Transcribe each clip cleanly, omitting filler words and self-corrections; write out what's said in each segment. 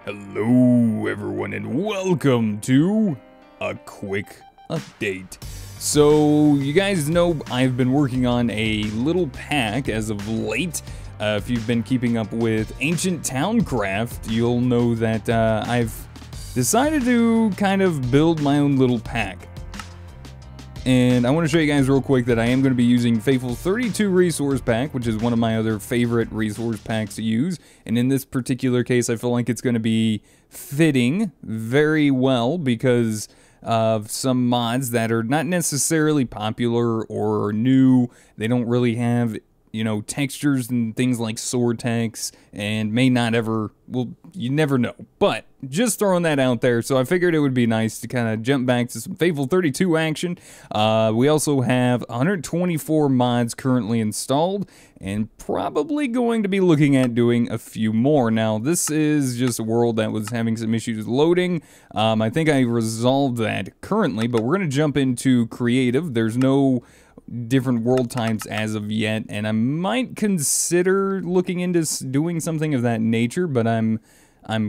Hello everyone and welcome to a quick update. So you guys know I've been working on a little pack as of late. If you've been keeping up with Ancient Towncraft, you'll know that I've decided to kind of build my own little pack. And I want to show you guys real quick that I am going to be using Faithful 32 Resource Pack, which is one of my other favorite resource packs to use. And in this particular case, I feel like it's going to be fitting very well because of some mods that are not necessarily popular or new. They don't really have, you know, textures and things like sword text and may not ever, well, you never know. But just throwing that out there, so I figured it would be nice to kind of jump back to some Faithful 32 action. We also have 124 mods currently installed and probably going to be looking at doing a few more. Now, this is just a world that was having some issues loading. I think I resolved that currently, but we're going to jump into creative. There's no different world types as of yet, and I might consider looking into doing something of that nature, but I'm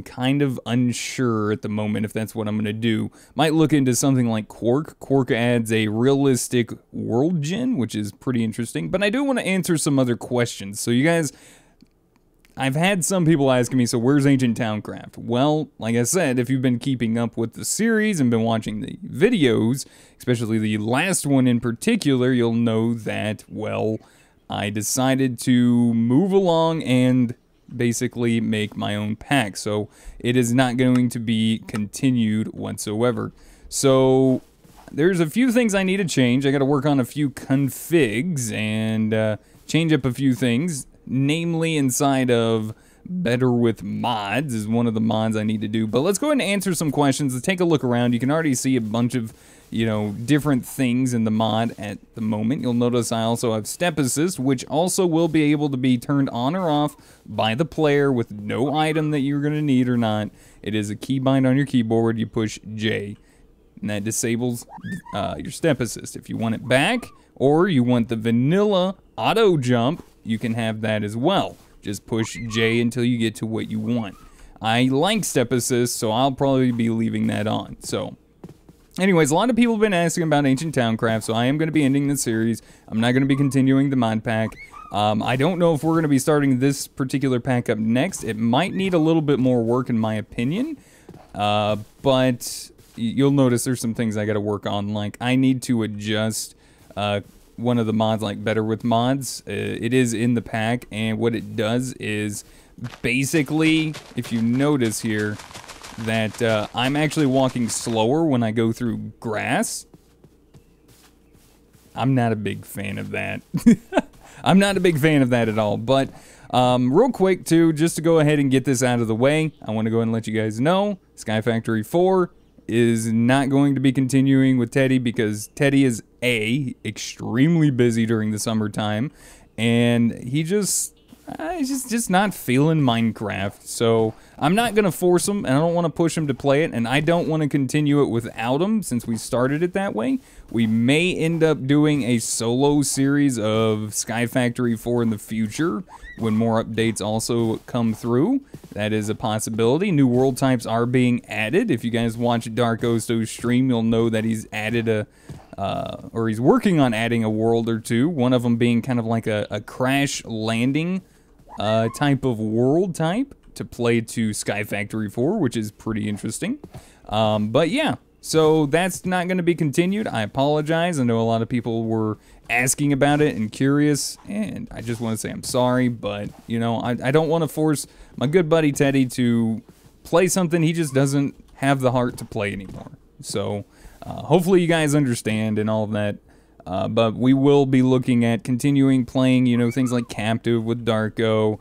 kind of unsure at the moment if that's what I'm going to do. Might look into something like Quark. Quark adds a realistic world gen, which is pretty interesting, but I do want to answer some other questions. So you guys, I've had some people asking me, so where's Ancient Towncraft? Well, like I said, if you've been keeping up with the series and been watching the videos, especially the last one in particular, you'll know that, well, I decided to move along and basically make my own pack. So it is not going to be continued whatsoever. So there's a few things I need to change. I got to work on a few configs and change up a few things. Namely, inside of Better with Mods is one of the mods I need to do. But let's go ahead and answer some questions. Let's take a look around. You can already see a bunch of, you know, different things in the mod at the moment. You'll notice I also have Step Assist, which also will be able to be turned on or off by the player with no item that you're going to need or not. It is a keybind on your keyboard. You push J, and that disables your Step Assist. If you want it back, or you want the vanilla auto jump, you can have that as well. Just push J until you get to what you want. I like Step Assist, so I'll probably be leaving that on. So, anyways, a lot of people have been asking about Ancient Towncraft, so I am going to be ending the series. I'm not going to be continuing the mod pack. I don't know if we're going to be starting this particular pack up next. It might need a little bit more work in my opinion, but you'll notice there's some things I got to work on. Like, I need to adjust one of the mods, like Better with Mods. It is in the pack, and what it does is basically, if you notice here, that I'm actually walking slower when I go through grass. I'm not a big fan of that. I'm not a big fan of that at all. But real quick too, just to go ahead and get this out of the way, I want to go ahead and let you guys know Sky Factory 4 is not going to be continuing with Teddy because Teddy is extremely busy during the summertime, and he's just not feeling Minecraft. So I'm not gonna force him, and I don't want to push him to play it, and I don't want to continue it without him since we started it that way. We may end up doing a solo series of Sky Factory 4 in the future when more updates also come through. That is a possibility. New world types are being added. If you guys watch Dark Osto's stream, you'll know that he's added or he's working on adding a world or two. One of them being kind of like a crash landing type of world type to play to Sky Factory 4, which is pretty interesting. But yeah, so that's not going to be continued. I apologize. I know a lot of people were asking about it and curious, and I just want to say I'm sorry, but, you know, I don't want to force my good buddy Teddy to play something he just doesn't have the heart to play anymore. So, hopefully you guys understand and all of that. But we will be looking at continuing playing, you know, things like Captive with Darko.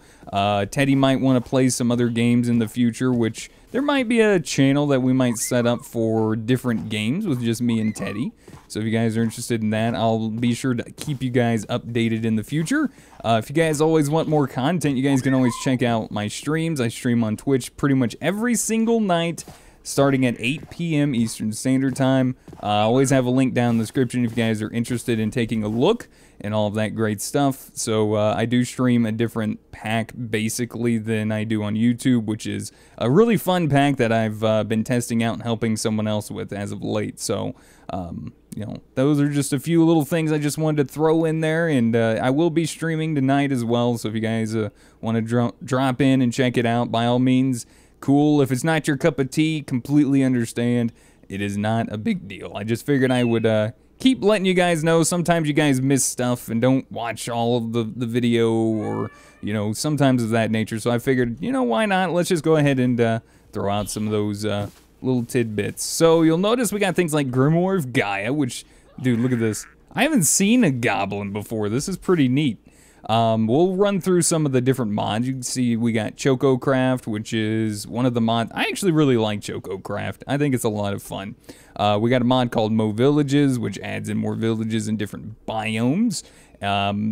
Teddy might want to play some other games in the future, which there might be a channel that we might set up for different games with just me and Teddy. So if you guys are interested in that, I'll be sure to keep you guys updated in the future. If you guys always want more content, you guys can always check out my streams. I stream on Twitch pretty much every single night. starting at 8 p.m. Eastern Standard Time. I always have a link down in the description if you guys are interested in taking a look and all of that great stuff. So I do stream a different pack basically than I do on YouTube, which is a really fun pack that I've been testing out and helping someone else with as of late. So you know, those are just a few little things I just wanted to throw in there, and I will be streaming tonight as well, so if you guys want to drop in and check it out, by all means, cool. If it's not your cup of tea, completely understand. It is not a big deal. I just figured I would keep letting you guys know. Sometimes you guys miss stuff and don't watch all of the video, or, you know, sometimes of that nature, so I figured, you know, why not? Let's just go ahead and throw out some of those little tidbits. So you'll notice we got things like Grimoire of Gaia, which, dude, look at this. I haven't seen a goblin before. This is pretty neat. We'll run through some of the different mods. You can see we got Choco Craft, which is one of the mods. I actually really like Choco Craft. I think it's a lot of fun. We got a mod called Mo Villages, which adds in more villages in different biomes.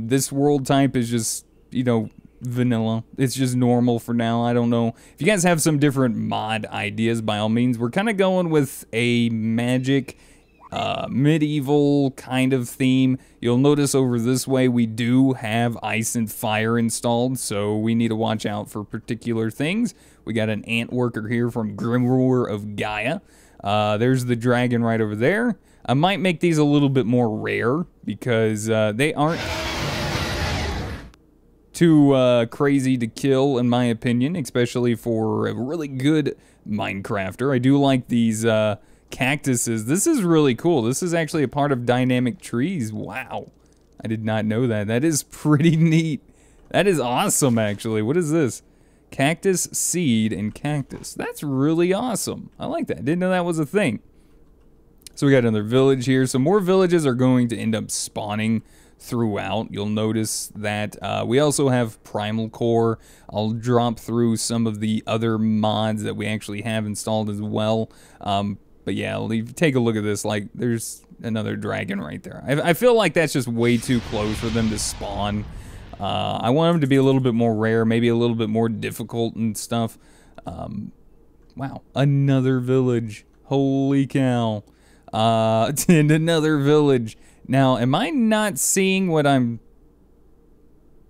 This world type is just, you know, vanilla. It's just normal for now. I don't know. If you guys have some different mod ideas, by all means. We're kind of going with a magic, medieval kind of theme. You'll notice over this way we do have ice and fire installed, so we need to watch out for particular things. We got an ant worker here from Grimoire of Gaia. There's the dragon right over there. I might make these a little bit more rare because they aren't too crazy to kill, in my opinion, especially for a really good Minecrafter. I do like these cactuses. This is really cool. This is actually a part of dynamic trees. Wow. I did not know that. That is pretty neat. That is awesome, actually. What is this? Cactus, seed, and cactus. That's really awesome. I like that. Didn't know that was a thing. So we got another village here. So more villages are going to end up spawning throughout. You'll notice that we also have Primal Core. I'll drop through some of the other mods that we actually have installed as well. But yeah, take a look at this. Like, there's another dragon right there. I feel like that's just way too close for them to spawn. I want them to be a little bit more rare, maybe a little bit more difficult and stuff. Wow, another village. Holy cow. And another village. Now, am I not seeing what I'm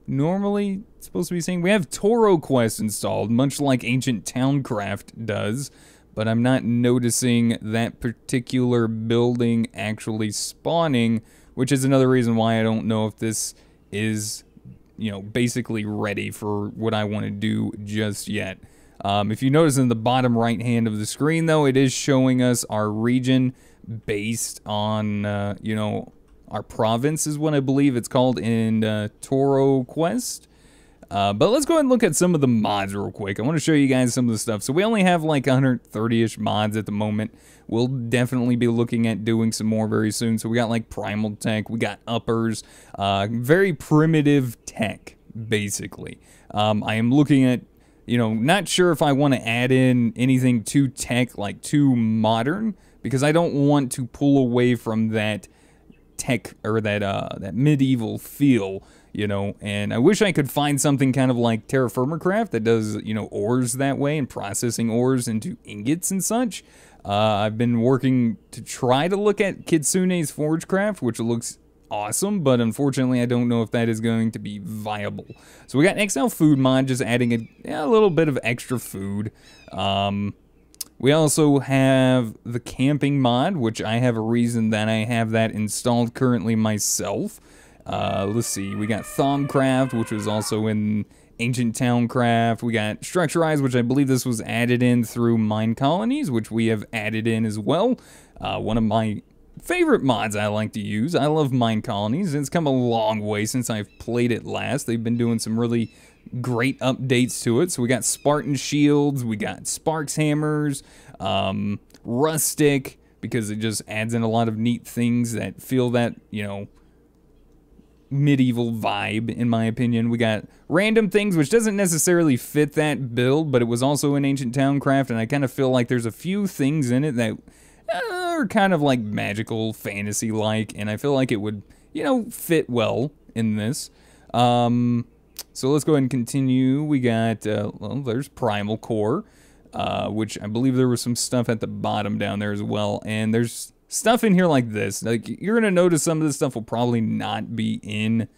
normally supposed to be seeing? We have Toro Quest installed, much like Ancient Towncraft does, but I'm not noticing that particular building actually spawning, which is another reason why I don't know if this is, you know, basically ready for what I want to do just yet. If you notice in the bottom right hand of the screen, though, it is showing us our region based on, you know, our province is what I believe it's called in Toro Quest. But let's go ahead and look at some of the mods real quick. I want to show you guys some of the stuff. So we only have like 130-ish mods at the moment. We'll definitely be looking at doing some more very soon. So we got like Primal Tech, we got Uppers, very primitive tech, basically. I am looking at, you know, not sure if I want to add in anything too tech, like too modern, because I don't want to pull away from that tech or that medieval feel, you know. And I wish I could find something kind of like Terraformercraft that does, you know, ores that way and processing ores into ingots and such. I've been working to try to look at Kitsune's Forgecraft, which looks awesome, but unfortunately I don't know if that is going to be viable. So we got XL Food Mod, just adding a little bit of extra food. We also have the camping mod, which I have a reason that I have that installed currently myself. Let's see, we got Thaumcraft, which was also in Ancient Towncraft. We got Structurized, which I believe this was added in through Mine Colonies, which we have added in as well. One of my favorite mods I like to use. I love Mine Colonies. It's come a long way since I've played it last. They've been doing some really great updates to it. So we got Spartan Shields, we got Sparks Hammers, Rustic, because it just adds in a lot of neat things that feel that, you know, medieval vibe, in my opinion. We got Random Things, which doesn't necessarily fit that build, but it was also in Ancient Towncraft, and I kind of feel like there's a few things in it that are kind of like magical fantasy-like, and I feel like it would, you know, fit well in this. So let's go ahead and continue. We got, well, there's Primal Core. which I believe there was some stuff at the bottom down there as well. And there's stuff in here like this. Like, you're going to notice some of this stuff will probably not be in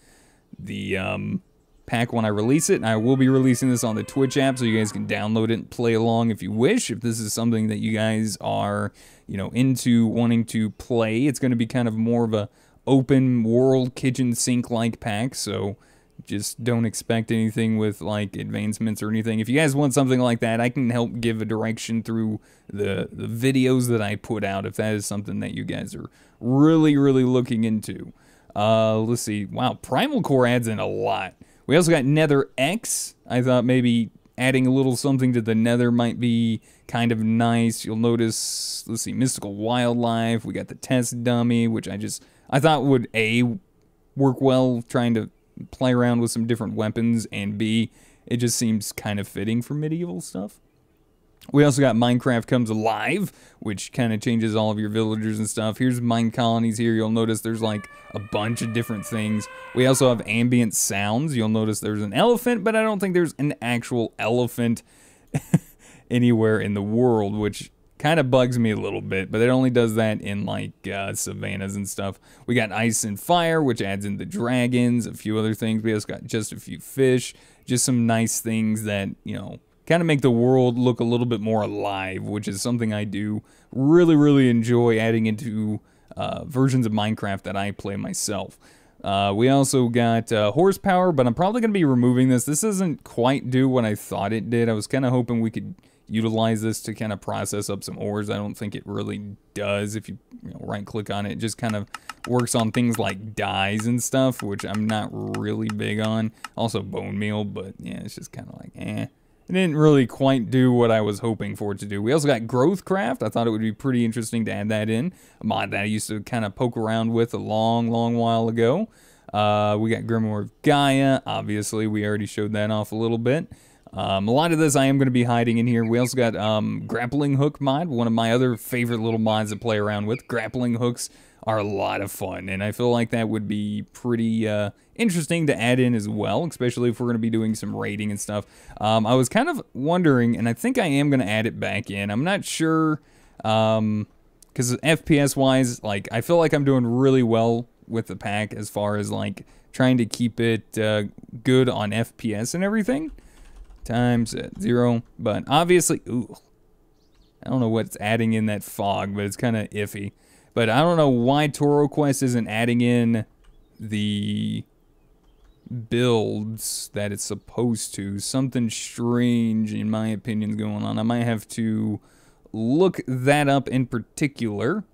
the pack when I release it. And I will be releasing this on the Twitch app, so you guys can download it and play along if you wish. If this is something that you guys are, you know, into wanting to play, it's going to be kind of more of a open world kitchen sink like pack, so just don't expect anything with like advancements or anything. If you guys want something like that, I can help give a direction through the videos that I put out if that is something that you guys are really looking into. Let's see. Wow, Primal Core adds in a lot. We also got Nether X. I thought maybe adding a little something to the Nether might be kind of nice. You'll notice, let's see, Mystical Wildlife. We got the Test Dummy, which I thought would work well trying to play around with some different weapons, and B, it just seems kind of fitting for medieval stuff. We also got Minecraft Comes Alive, which kind of changes all of your villagers and stuff. Here's mine colonies here. You'll notice there's like a bunch of different things. We also have ambient sounds. You'll notice there's an elephant, but I don't think there's an actual elephant anywhere in the world, which kind of bugs me a little bit, but it only does that in like savannas and stuff. We got Ice and Fire, which adds in the dragons, a few other things. We also got Just a Few Fish, just some nice things that, you know, kind of make the world look a little bit more alive, which is something I do really enjoy adding into versions of Minecraft that I play myself. We also got Horsepower, but I'm probably going to be removing this. This doesn't quite do what I thought it did. I was kind of hoping we could utilize this to kind of process up some ores. I don't think it really does. If you right click on it, it just kind of works on things like dyes and stuff, which I'm not really big on. Also bone meal, but yeah, it's just kind of like It didn't really quite do what I was hoping for it to do. We also got Growth Craft. I thought it would be pretty interesting to add that in. A mod that I used to kind of poke around with a long while ago. We got Grimoire of Gaia. Obviously, we already showed that off a little bit. A lot of this I am going to be hiding in here. We also got Grappling Hook mod, one of my other favorite little mods to play around with. Grappling hooks are a lot of fun, and I feel like that would be pretty interesting to add in as well, especially if we're going to be doing some raiding and stuff. I was kind of wondering, and I think I am going to add it back in. I'm not sure, because FPS-wise, like, I feel like I'm doing really well with the pack as far as, like, trying to keep it good on FPS and everything. Times at 0, but obviously, I don't know what's adding in that fog, but it's kind of iffy. But I don't know why Toro Quest isn't adding in the builds that it's supposed to. Something strange, in my opinion, is going on. I might have to look that up in particular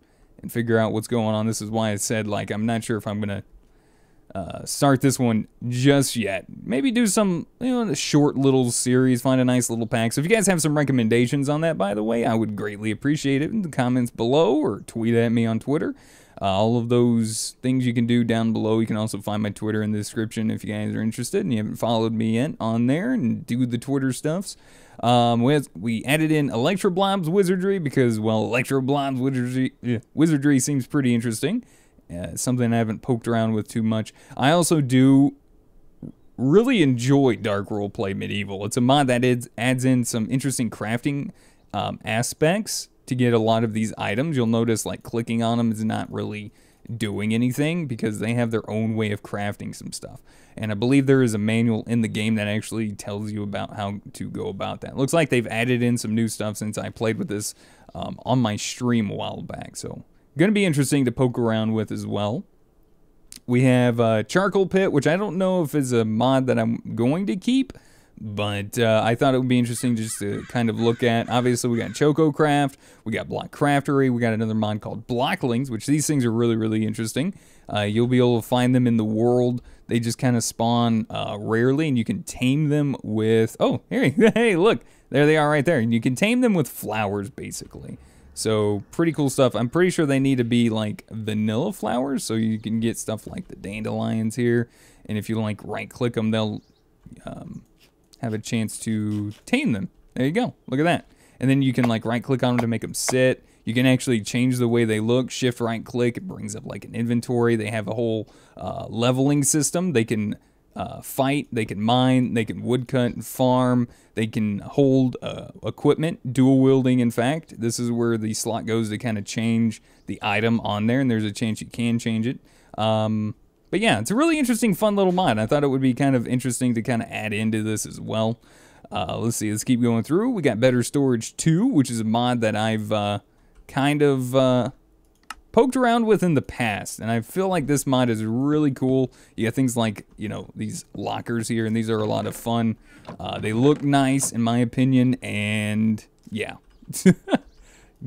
and figure out what's going on. This is why I said, like, I'm not sure if I'm going to start this one just yet. Maybe do some, a short little series, find a nice little pack. So if you guys have some recommendations on that, by the way, I would greatly appreciate it in the comments below, or tweet at me on Twitter. All of those things you can do down below. You can also find my Twitter in the description if you guys are interested and you haven't followed me yet on there and do the Twitter stuffs. We added in Electroblob's Wizardry because, well, Electroblob's Wizardry seems pretty interesting. Something I haven't poked around with too much. I also do really enjoy Dark Roleplay Medieval. It's a mod that adds in some interesting crafting aspects to get a lot of these items. You'll notice, like, clicking on them is not really doing anything because they have their own way of crafting some stuff. And I believe there is a manual in the game that actually tells you about how to go about that. Looks like they've added in some new stuff since I played with this on my stream a while back. So going to be interesting to poke around with as well. We have Charcoal Pit, which I don't know if is a mod that I'm going to keep, but I thought it would be interesting just to kind of look at. Obviously, we got Choco Craft, we got Block Craftery, we got another mod called Blocklings, which these things are really interesting. You'll be able to find them in the world. They just kind of spawn rarely, and you can tame them with... Oh, hey, look, there they are right there. And you can tame them with flowers, basically. So, pretty cool stuff. I'm pretty sure they need to be, like, vanilla flowers, so you can get stuff like the dandelions here. And if you, like, right-click them, they'll have a chance to tame them. There you go. Look at that. And then you can, like, right-click on them to make them sit. You can actually change the way they look. Shift right-click. It brings up, like, an inventory. They have a whole leveling system. They can fight, they can mine, they can woodcut and farm, they can hold equipment, dual wielding in fact. This is where the slot goes to kind of change the item on there, and there's a chance you can change it. But yeah, it's a really interesting, fun little mod. I thought it would be kind of interesting to kind of add into this as well. Let's see, let's keep going through. We got Better Storage 2, which is a mod that I've kind of poked around with in the past, and I feel like this mod is really cool. You got things like, you know, these lockers here, and these are a lot of fun. They look nice, in my opinion, and yeah.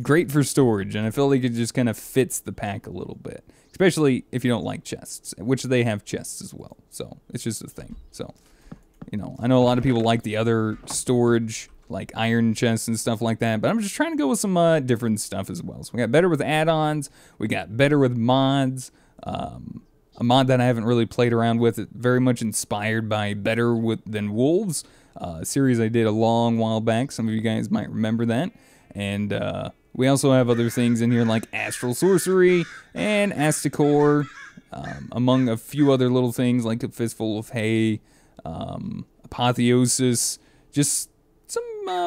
Great for storage, and I feel like it just kind of fits the pack a little bit. Especially if you don't like chests, which they have chests as well. So, it's just a thing. So, you know, I know a lot of people like the other storage, like iron chests and stuff like that, but I'm just trying to go with some different stuff as well. So we got better with add-ons, we got better with mods, a mod that I haven't really played around with, very much inspired by Better Than Wolves, a series I did a long while back. Some of you guys might remember that. And we also have other things in here like Astral Sorcery and Asticore, among a few other little things like a Fistful of Hay, Apotheosis, just some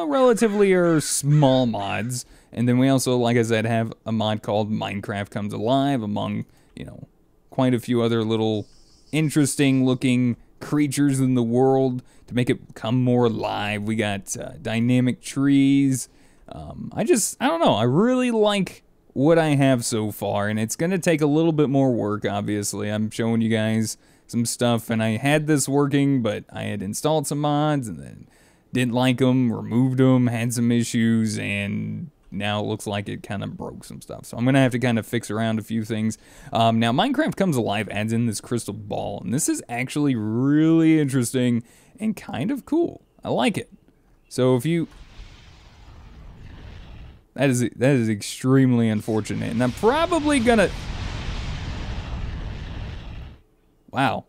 relatively small mods. And then we also, like I said, have a mod called Minecraft Comes Alive, among, you know, quite a few other little interesting looking creatures in the world to make it come more alive. We got dynamic trees. I don't know, I really like what I have so far, and it's gonna take a little bit more work, obviously. I'm showing you guys some stuff, and I had this working, but I had installed some mods, and then didn't like them, removed them, had some issues, and now it looks like it kind of broke some stuff. So I'm gonna have to kind of fix around a few things. Now, Minecraft Comes Alive adds in this crystal ball, and this is actually really interesting and kind of cool. I like it. So if you... That is extremely unfortunate, and I'm probably gonna... Wow.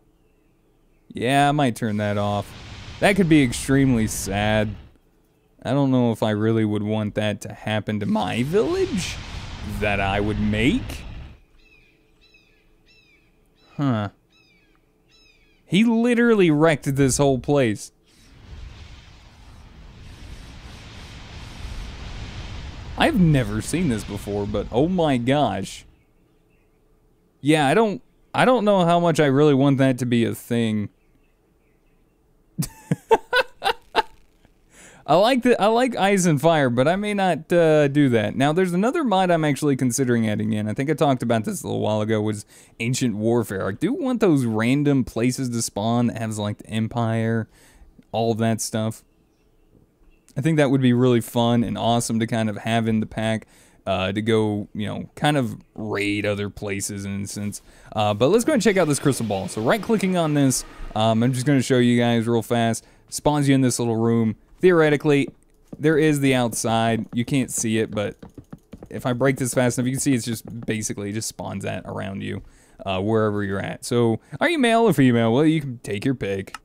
Yeah, I might turn that off. That could be extremely sad. I don't know if I really would want that to happen to my village that I would make. Huh. He literally wrecked this whole place. I've never seen this before, but oh my gosh. Yeah, I don't know how much I really want that to be a thing. I like ice and fire, but I may not do that. Now, there's another mod I'm actually considering adding in. I think I talked about this a little while ago, was Ancient Warfare. I do want those random places to spawn that has like the Empire, all of that stuff. I think that would be really fun and awesome to kind of have in the pack, to go, you know, kind of raid other places in a sense. But let's go ahead and check out this crystal ball. So right-clicking on this, I'm just going to show you guys real fast. Spawns you in this little room. Theoretically, there is the outside. You can't see it, but if I break this fast enough, you can see it's just basically just spawns that around you, wherever you're at. So, are you male or female? Well, you can take your pick.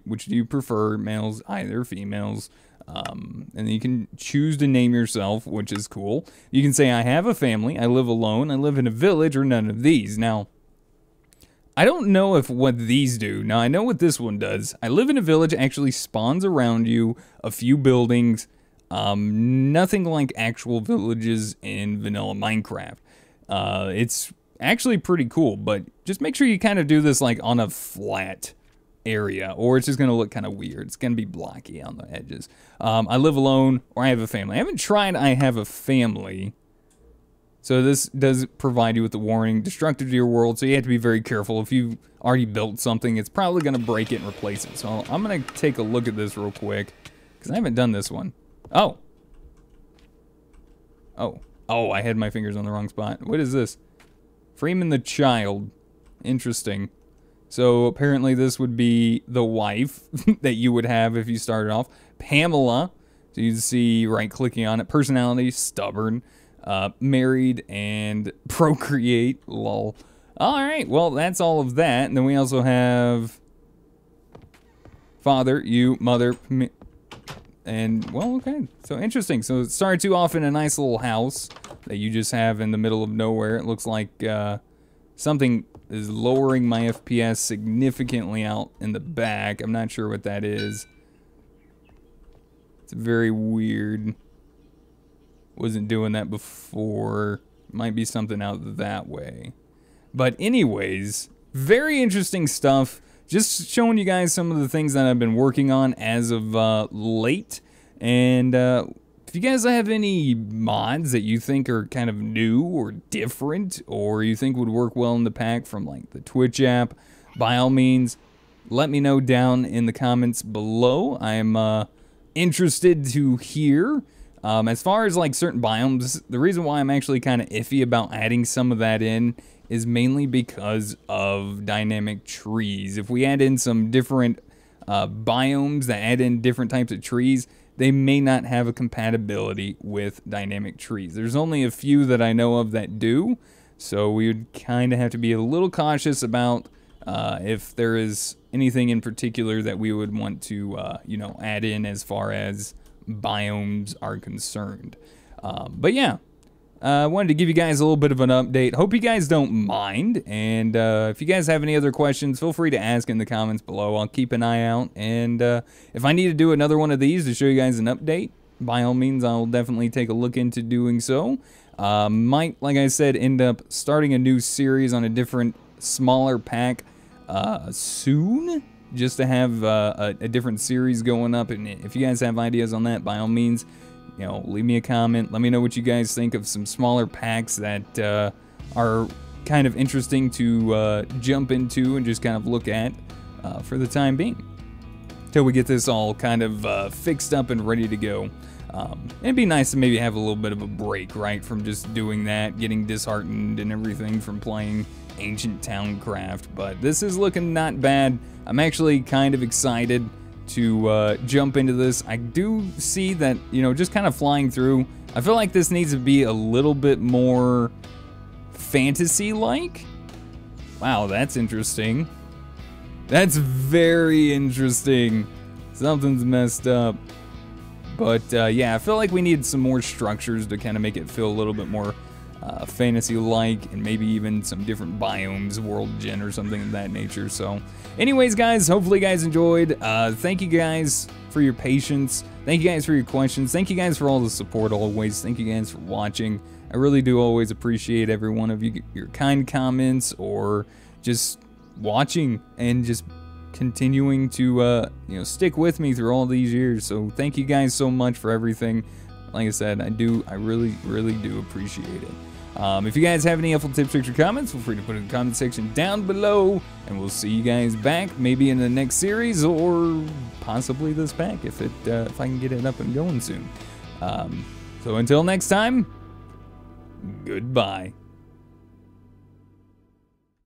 Which do you prefer? Males, either females. And you can choose to name yourself, which is cool. You can say, I have a family, I live alone, I live in a village, or none of these. Now, I don't know if what these do. Now, I know what this one does. I live in a village actually spawns around you a few buildings. Nothing like actual villages in vanilla Minecraft. It's actually pretty cool, but just make sure you kind of do this like on a flat area, or it's just going to look kind of weird. It's going to be blocky on the edges. I live alone, or I have a family. I haven't tried I have a family. So this does provide you with the warning, destructive to your world, so you have to be very careful. If you've already built something, it's probably going to break it and replace it. So I'm going to take a look at this real quick, because I haven't done this one. Oh, I had my fingers on the wrong spot. What is this? Freeman the Child. Interesting. So apparently this would be the wife that you would have if you started off. Pamela. So you see right-clicking on it. Personality, stubborn. Married and procreate. Lol. Alright, well, that's all of that. And then we also have father, you, mother, and, well, okay. So interesting. So it starts you off in a nice little house that you just have in the middle of nowhere. It looks like something is lowering my FPS significantly out in the back. I'm not sure what that is. It's very weird. Wasn't doing that before. Might be something out that way. But anyways, very interesting stuff. Just showing you guys some of the things that I've been working on as of late. And if you guys have any mods that you think are kind of new or different, or you think would work well in the pack from like the Twitch app, by all means, let me know down in the comments below. I'm interested to hear. As far as like certain biomes, the reason why I'm actually kind of iffy about adding some of that in is mainly because of dynamic trees. If we add in some different biomes that add in different types of trees, they may not have a compatibility with dynamic trees. There's only a few that I know of that do, so we would kind of have to be a little cautious about if there is anything in particular that we would want to, you know, add in as far as biomes are concerned. But yeah, I wanted to give you guys a little bit of an update. Hope you guys don't mind, and if you guys have any other questions, feel free to ask in the comments below. I'll keep an eye out, and if I need to do another one of these to show you guys an update, by all means, I'll definitely take a look into doing so. Might, like I said, end up starting a new series on a different, smaller pack soon, just to have a different series going up. And if you guys have ideas on that, by all means, you know, leave me a comment. Let me know what you guys think of some smaller packs that are kind of interesting to jump into and just kind of look at for the time being, till we get this all kind of fixed up and ready to go. It'd be nice to maybe have a little bit of a break, right, from just doing that, getting disheartened and everything from playing Ancient Towncraft. But this is looking not bad. I'm actually kind of excited to jump into this. I do see that, you know, just kind of flying through, I feel like this needs to be a little bit more fantasy-like. Wow, that's interesting. That's very interesting. Something's messed up. But yeah, I feel like we need some more structures to kind of make it feel a little bit more fantasy-like, and maybe even some different biomes, world gen or something of that nature. So anyways, guys, hopefully you guys enjoyed. Thank you guys for your patience. Thank you guys for your questions. Thank you guys for all the support always. Thank you guys for watching. I really do always appreciate every one of you, your kind comments, or just watching and just continuing to you know, stick with me through all these years. So thank you guys so much for everything. Like I said, I really do appreciate it. If you guys have any helpful tips, tricks, or comments, feel free to put it in the comment section down below, and we'll see you guys back maybe in the next series, or possibly this pack if I can get it up and going soon. So until next time, goodbye.